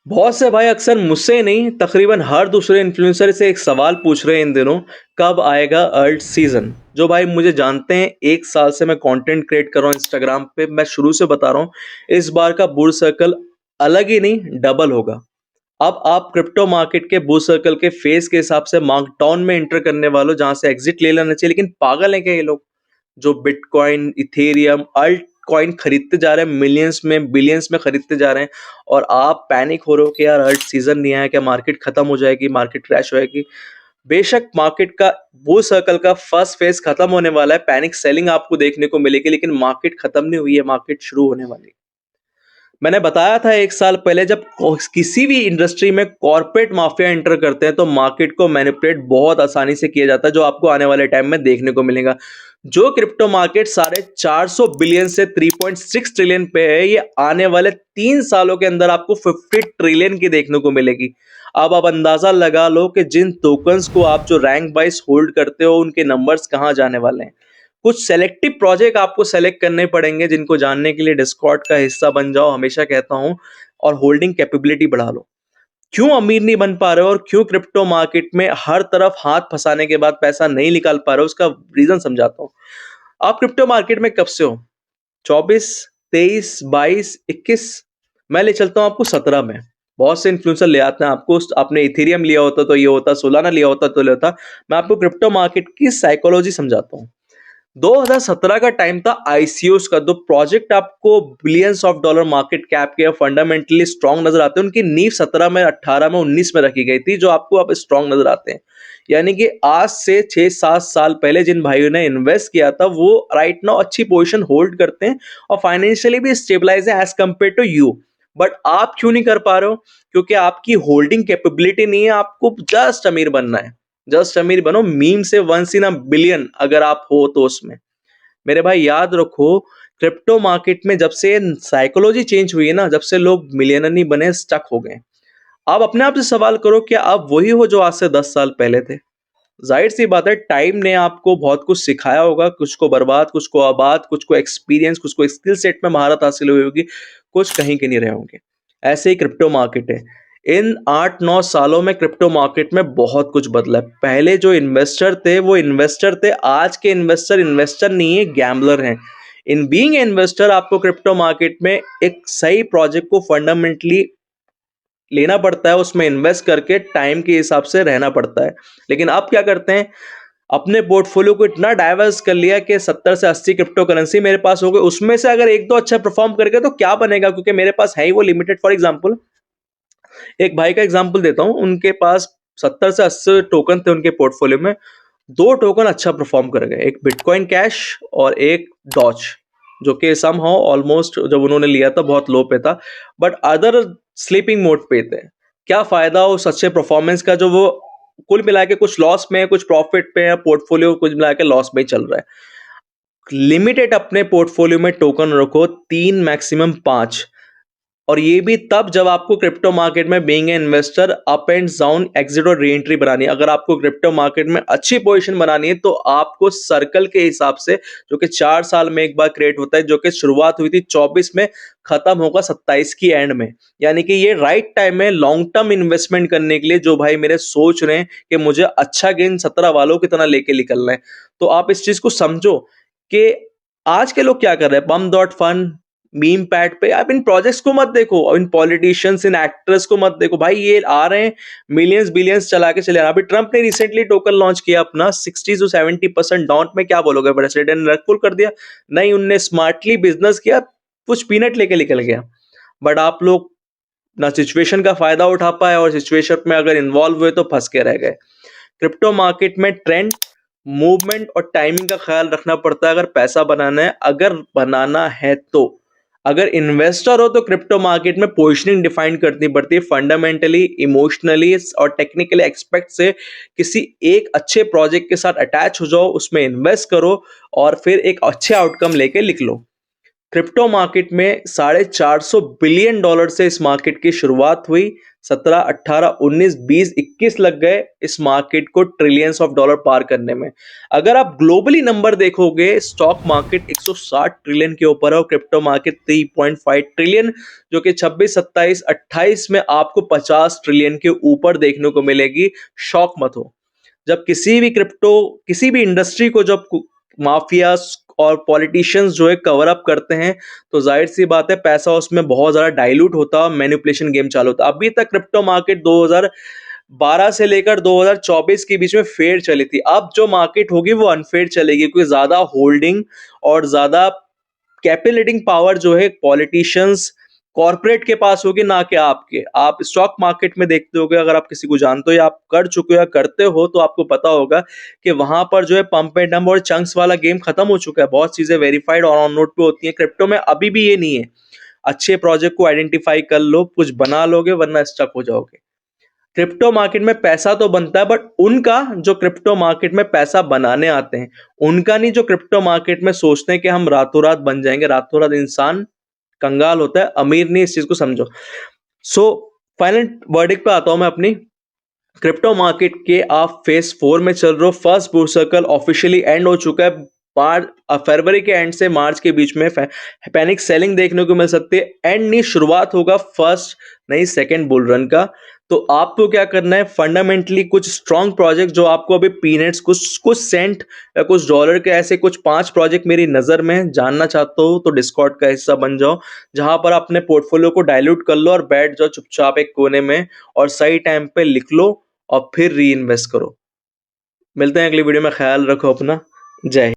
बहुत से भाई अक्सर मुझसे ही नहीं तकरीबन हर दूसरे इन्फ्लुएंसर से एक सवाल पूछ रहे हैं इन दिनों, कब आएगा अर्ट सीजन। जो भाई मुझे जानते हैं, 1 साल से मैं कंटेंट क्रिएट कर रहा हूँ इंस्टाग्राम पे। मैं शुरू से बता रहा हूँ, इस बार का बुल सर्कल अलग ही नहीं डबल होगा। अब आप क्रिप्टो मार्केट के बुल सर्कल के फेस के हिसाब से मार्कडाउन में एंटर करने वालों, जहां से एग्जिट ले लेना चाहिए। लेकिन पागल है क्या ये लोग, जो बिटकॉइन, इथेरियम, अल्ट कॉइन खरीदते जा रहे हैं, मिलियंस में बिलियंस में खरीदते जा रहे हैं, और आप पैनिक हो रहे हो कि यार अल्ट सीजन नहीं आया, क्या मार्केट खत्म हो जाएगी, मार्केट क्रैश होएगी। बेशक मार्केट का वो सर्कल का फर्स्ट फेज खत्म होने वाला है, पैनिक सेलिंग आपको देखने को मिलेगी, लेकिन मार्केट खत्म नहीं हुई है, मार्केट शुरू होने वाली है। मैंने बताया था 1 साल पहले, जब किसी भी इंडस्ट्री में कॉर्पोरेट माफिया एंटर करते हैं तो मार्केट को मैनिपुलेट बहुत आसानी से किया जाता है, जो आपको आने वाले टाइम में देखने को मिलेगा। जो क्रिप्टो मार्केट 450 बिलियन से 3.6 ट्रिलियन पे है, ये आने वाले 3 सालों के अंदर आपको 50 ट्रिलियन की देखने को मिलेगी। अब आप अंदाजा लगा लो कि जिन टोकन्स को आप जो रैंक वाइज होल्ड करते हो, उनके नंबर्स कहां जाने वाले हैं। कुछ सेलेक्टिव प्रोजेक्ट आपको सेलेक्ट करने पड़ेंगे, जिनको जानने के लिए डिस्कॉर्ड का हिस्सा बन जाओ, हमेशा कहता हूं, और होल्डिंग कैपेबिलिटी बढ़ा लो। क्यों अमीर नहीं बन पा रहे हो, और क्यों क्रिप्टो मार्केट में हर तरफ हाथ फंसाने के बाद पैसा नहीं निकाल पा रहे हो, उसका रीजन समझाता हूं। आप क्रिप्टो मार्केट में कब से हो? 24, 23, 22, 21? मैं ले चलता हूं आपको 17 में। बहुत से इन्फ्लुएंसर ले आते हैं आपको, आपने इथेरियम लिया होता तो ये होता, सोलाना लिया होता तो ले होता। मैं आपको क्रिप्टो मार्केट की साइकोलॉजी समझाता हूं। 2017 का टाइम था आईसीओस का। दो प्रोजेक्ट आपको billions of dollar market cap के फंडामेंटली स्ट्रांग नजर आते हैं, उनकी नींव 17 में, 18 में, 19 में रखी गई थी, जो आपको अब स्ट्रांग नजर आते हैं। यानी कि आज से 6-7 साल पहले जिन भाइयों ने इन्वेस्ट किया था, वो राइट नाउ अच्छी पोजीशन होल्ड करते हैं और फाइनेंशियली भी स्टेबलाइज है as compare to you. But आप क्यों नहीं कर पा रहे हो? क्योंकि आपकी होल्डिंग कैपेबिलिटी नहीं है। आपको जस्ट अमीर बनना है, जस्ट अमीर बनो, मीम से वंस इन अ बिलियन अगर आप हो तो उसमें। मेरे भाई याद रखो, क्रिप्टो मार्केट में जब से साइकोलॉजी चेंज हुई है ना, जब से लोग मिलियनर नहीं बने, स्टक हो गए। आप अपने आप से सवाल करो, क्या आप वही हो जो आज से 10 साल पहले थे? जाहिर सी बात है, टाइम ने आपको बहुत कुछ सिखाया होगा, कुछ को बर्बाद, कुछ को आबाद, कुछ को एक्सपीरियंस, कुछ को स्किल सेट में महारत हासिल हुई होगी, कुछ कहीं के नहीं रहे होंगे। ऐसे ही क्रिप्टो मार्केट है। इन 8-9 सालों में क्रिप्टो मार्केट में बहुत कुछ बदला है। पहले जो इन्वेस्टर थे वो इन्वेस्टर थे, आज के इन्वेस्टर इन्वेस्टर नहीं है, गैम्बलर हैं। इन बीइंग इन्वेस्टर आपको क्रिप्टो मार्केट में एक सही प्रोजेक्ट को फंडामेंटली लेना पड़ता है, उसमें इन्वेस्ट करके टाइम के हिसाब से रहना पड़ता है। लेकिन आप क्या करते हैं, अपने पोर्टफोलियो को इतना डाइवर्स कर लिया कि 70 से 80 क्रिप्टो करेंसी मेरे पास हो गए, उसमें से अगर एक दो अच्छा परफॉर्म करके तो क्या बनेगा, क्योंकि मेरे पास है ही वो लिमिटेड। फॉर एग्जांपल, एक भाई का एग्जांपल देता हूं, उनके पास 70 से 80 टोकन थे उनके पोर्टफोलियो में। दो टोकन अच्छा परफॉर्म कर गए, एक बिटकॉइन कैश और एक डॉज, जो कि समहाउ ऑलमोस्ट जब उन्होंने लिया था बहुत लो पे था, बट अदर स्लीपिंग मोड पे थे। क्या फायदा उस अच्छे परफॉर्मेंस का, जो वो कुल मिला के कुछ लॉस में है, कुछ प्रॉफिट पे है, पोर्टफोलियो कुछ मिला के लॉस में ही चल रहा है। लिमिटेड अपने पोर्टफोलियो में टोकन रखो, 3 मैक्सिमम 5। और ये भी तब जब आपको क्रिप्टो मार्केट में being a investor up and down, exit और री एंट्री बनानी है। अगर आपको क्रिप्टो मार्केट में अच्छी पोजीशन बनानी है तो आपको सर्कल के हिसाब से, जो कि 4 साल में एक बार क्रिएट होता है, जो कि शुरुआत हुई थी 24 में, खत्म होगा 27 की एंड में। यानी कि ये राइट टाइम है लॉन्ग टर्म इन्वेस्टमेंट करने के लिए, जो भाई मेरे सोच रहे हैं कि मुझे अच्छा गेन 17 वालों की तरह लेके निकलना है। तो आप इस चीज को समझो कि आज के लोग क्या कर रहे हैं, pump dot fun, meme pad पे। आप इन प्रोजेक्ट्स को मत देखो, और इन पॉलिटिशियंस, इन एक्टर्स को मत देखो। भाई ये आ रहे हैं, मिलियंस बिलियंस चला के चले आ रहे हैं। अभी ट्रंप ने रिसेंटली टोकन लॉन्च किया अपना 60 से 70% डाउन में। क्या बोलोगे, प्रेसिडेंट ने रग पुल कर दिया? नहीं, उनने स्मार्टली बिजनेस किया, कुछ पीनट लेके निकल गया। बट आप लोग ना सिचुएशन का फायदा उठा पाए, और सिचुएशन में अगर इन्वॉल्व हुए तो फंस के रह गए। क्रिप्टो मार्केट में ट्रेंड, मूवमेंट और टाइमिंग का ख्याल रखना पड़ता है अगर पैसा बनाना है। अगर बनाना है तो, अगर इन्वेस्टर हो तो क्रिप्टो मार्केट में पोजीशनिंग डिफाइन करनी पड़ती है, फंडामेंटली, इमोशनली और टेक्निकली एक्सपेक्ट से। किसी एक अच्छे प्रोजेक्ट के साथ अटैच हो जाओ, उसमें इन्वेस्ट करो और फिर एक अच्छे आउटकम लेके लिख लो। क्रिप्टो मार्केट में $450 बिलियन से इस मार्केट की शुरुआत हुई। 17, 18, 19, 20, 21 लग गए इस मार्केट को ट्रिलियंस ऑफ डॉलर पार करने में। अगर आप ग्लोबली नंबर देखोगे, स्टॉक मार्केट 160 ट्रिलियन के ऊपर है और क्रिप्टो मार्केट 3.5 ट्रिलियन, जो कि 26, 27, 28 में आपको 50 ट्रिलियन के ऊपर देखने को मिलेगी। शॉक मत हो। जब किसी भी इंडस्ट्री को जब माफिया और पॉलिटिशियंस जो है कवर अप करते हैं, तो जाहिर सी बात है पैसा उसमें बहुत ज्यादा डाइल्यूट होता है और मैनिपुलेशन गेम चालू होता है। अभी तक क्रिप्टो मार्केट 2012 से लेकर 2024 के बीच में फेयर चली थी। अब जो मार्केट होगी वो अनफेयर चलेगी, क्योंकि ज्यादा होल्डिंग और ज्यादा कैपिटलेटिंग पावर जो है पॉलिटिशियंस कॉर्पोरेट के पास होगी, ना कि आपके। आप स्टॉक मार्केट में देखते होगे, अगर आप किसी को जानते हो या आप कर चुके हो या करते हो, तो आपको पता होगा कि वहां पर जो है पंप एंड डंप और चंक्स वाला गेम खत्म हो चुका है। बहुत चीजें वेरीफाइड और ऑन नोट पे होती हैं। क्रिप्टो में अभी भी ये नहीं है। अच्छे प्रोजेक्ट को आइडेंटिफाई कर लो, कुछ बना लोगे, वरना स्टक हो जाओगे। क्रिप्टो मार्केट में पैसा तो बनता है, बट उनका जो क्रिप्टो मार्केट में पैसा बनाने आते हैं, उनका नहीं, जो क्रिप्टो मार्केट में सोचते हैं कि हम रातों रात बन जाएंगे। रातों रात इंसान कंगाल होता है, अमीर नहीं। इस चीज को समझो। सो फाइनल वर्डिक्ट पे आता हूं मैं अपनी। क्रिप्टो मार्केट के आप फेज 4 में चल रहे हो। First bull circle officially and हो चुका है। फरवरी के एंड से मार्च के बीच में पैनिक सेलिंग देखने को मिल सकती है। एंड नहीं, शुरुआत होगा फर्स्ट नहीं सेकंड बुल रन का। तो आपको क्या करना है, फंडामेंटली कुछ स्ट्रॉन्ग प्रोजेक्ट जो आपको अभी पीनेट्स, कुछ सेंट या कुछ डॉलर के, ऐसे कुछ 5 प्रोजेक्ट मेरी नजर में जानना चाहते हो, तो डिस्कॉर्ड का हिस्सा बन जाओ, जहां पर अपने पोर्टफोलियो को डाइल्यूट कर लो और बैठ जाओ चुपचाप एक कोने में, और सही टाइम पे लिख लो और फिर री इन्वेस्ट करो। मिलते हैं अगली वीडियो में। ख्याल रखो अपना। जय हिंद।